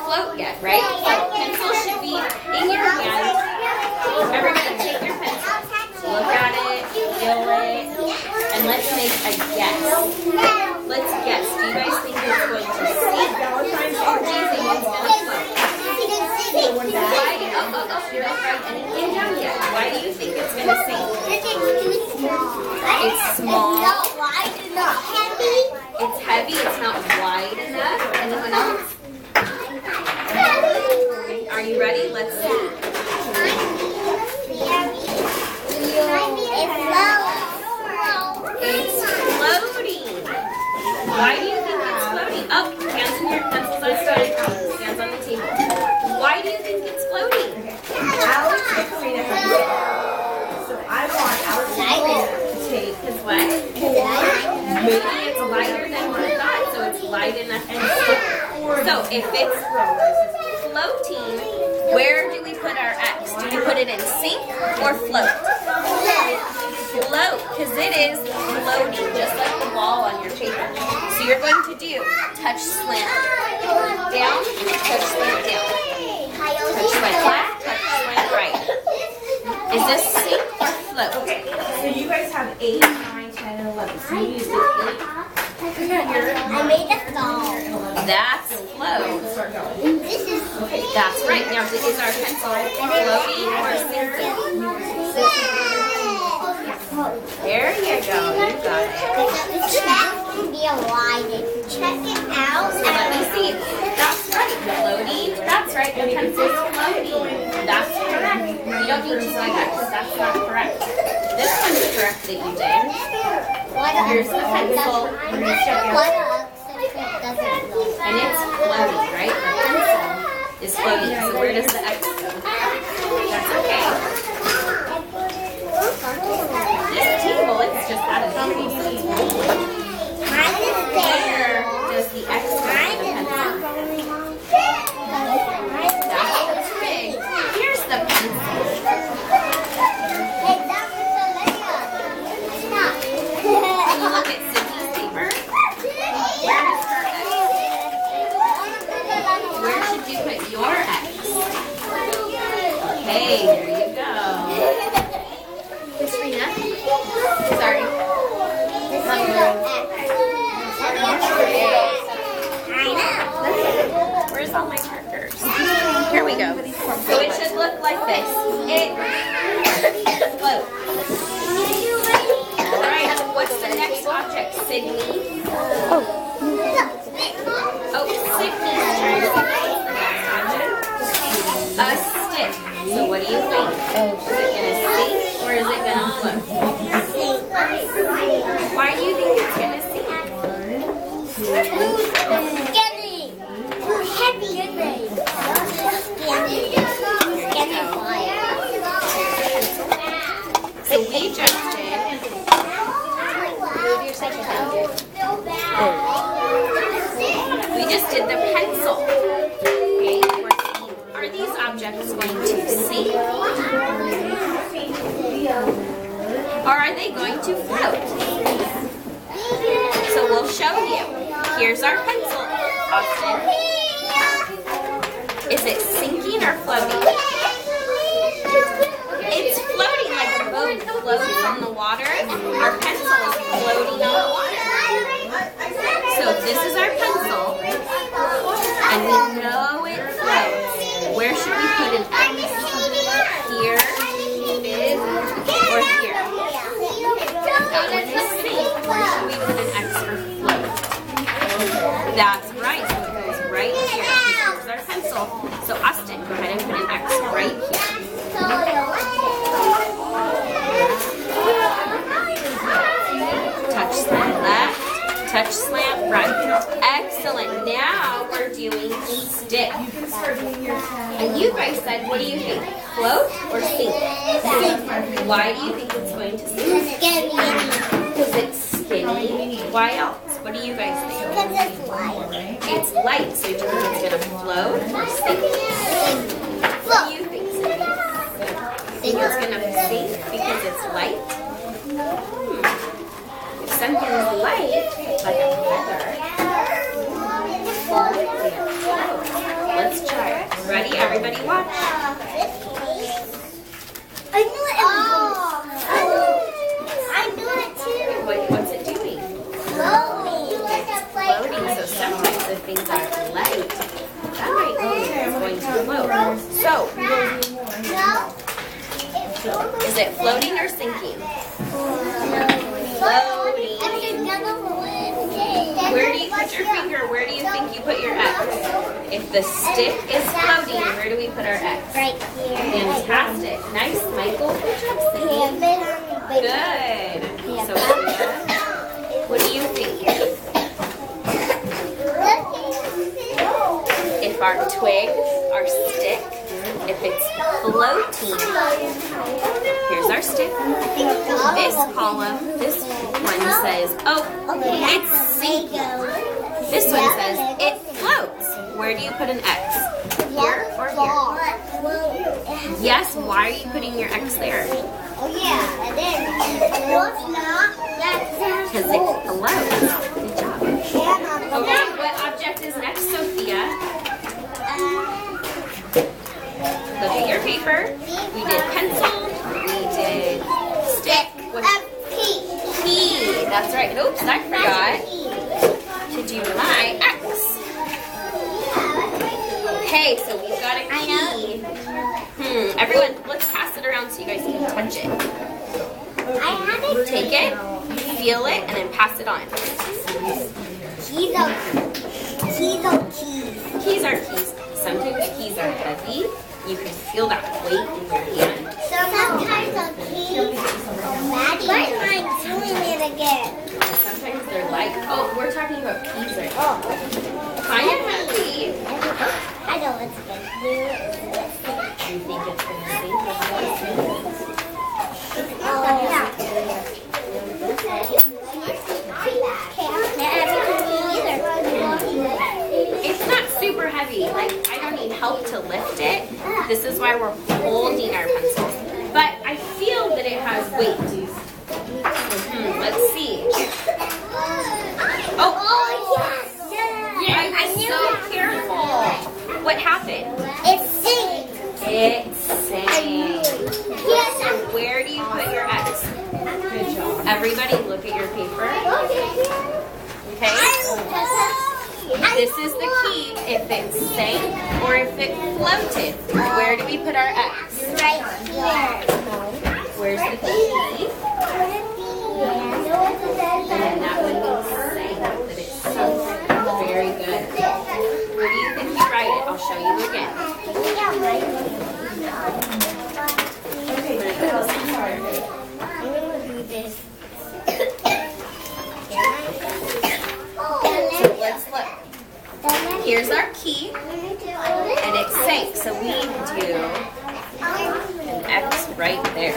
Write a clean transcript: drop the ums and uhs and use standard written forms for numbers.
float yet, right? So pencil should be in your hand. Everybody take your pencil. Look at it, feel it, and let's make a guess. Let's guess. Do you guys think it's going to sink, or do you think it's going to float? Why? You don't write anything down yet. Why do you think it's going to sink? It's small. It's not wide enough. Heavy. It's heavy. It's not wide enough. Anyone else? Are you ready? Let's see. It's floating. Why do you think it's floating? Oh, hands in your pencils on the table. Hands on the table. Why do you think it's floating? Alex and Karina have to take. So I want Alex and Karina to take. Because what? Maybe it's lighter than we thought, so it's light enough and stick. So if it's floating, where do we put our X? Do we put it in sink or float? Float, because it is floating, just like the ball on your paper. So you're going to do touch slant down, touch slant down. Touch slant left, touch slant right. Is this sink or float? Okay, so you guys have 8, 9, 10, and 11. So you used 8. I made a song. That's float. Start going. This is That's right. Now, is our pencil floating or sinking? There you go. You got it. check can be a wide. Check it out. So let me see. That's right. Floating. That's right. The pencil's floating. That's correct. You don't need to say that because that's not correct. This one's correct that you did. Here's the pencil. And it's floating, right? The pencil is floating. So where does the X go? That's okay. This table, it's just out of table, so it's rolling. Where does the X go for the pencil? That's big. Here's the pencil. Can you look at Sydney's paper? Where is her X? Where should you put your X? Okay, there you go. Serena? Sorry. Where's all my markers? Here we go. So it should look like this. It floats. Alright, what's the next object, Sydney? Oh, Sydney's turn. A stick. So what do you think? Is it going to sink or is it going to float? Why do you think it's going to sink? Too heavy. So we just did. We just did the pencil. Okay, we're seeing, are these objects going to sink? Or are they going to float? So we'll show you. Here's our pencil, Austin. Is it sinking or floating? It's floating like a boat floats on the water. Our pencil is floating on the water. So this is our pencil, and we know it floats. Where should we put an X? Here, or here? That one is sink. Where should we put an X for float? That's right. So it goes right here. Here's our pencil. So Austin, go ahead and put an X right here. Touch slant left, touch slant right. Excellent. Now we're doing stick. And you guys said, what do you think? Float or sink? Why do you think it's going to sink? Because it's skinny. Why else? What do you guys think? It's light. So do you think it's going to float or sink? What do you think, Cindy? Think it's going to sink because it's light? If something is light, like a feather, let's Everybody watch. I knew it. I knew it too. What's it doing? Floating. Floating. So sometimes if things are light, that might mean it's going to float. So, No. is it floating or sinking? Floating. Where do you put your finger? Where do you think you put your X? If the stick is floating, where do we put our X? Right here. Fantastic. Nice, Michael. Good job, Cindy. Good. So, what do you think? If our twig, our stick, if it's floating, here's our stick. This column, this one says, oh, it's sinking. This one says, it floats. Where do you put an X? Here or here? Yes, why are you putting your X there? Oh yeah, and then Because it floats. Good job. Okay, what object is next, Sophia? Look at your paper. We did pencil. We did stick. Key. That's right. Oops, I forgot to do my X. Okay, so we've got a key. Everyone, let's pass it around so you guys can touch it. Take it, feel it, and then pass it on. Keys Keys are keys. Sometimes keys are heavy. You can feel that weight in your hand. Sometimes the keys are why am I doing it again? Sometimes they're light. Oh, we're talking about keys right now. Kind of heavy. I know what's going to do. You think it's going to sink? It's not super heavy. Like, I don't need help to lift it. This is why we're holding our pencils. But I feel that it has weight. Let's see. Yeah, I'm so careful. What happened? It sinks. It sank. So where do you put your X? Good job. Everybody look at your paper. Okay? This is the key. If it sank or if it floated, where do we put our X? Right here. Where's the key? And then that one means sank, that it sunk. Very good. Where do you think you write it? I'll show you again. So let's look. Here's our key, and it sank, so we do an X right there.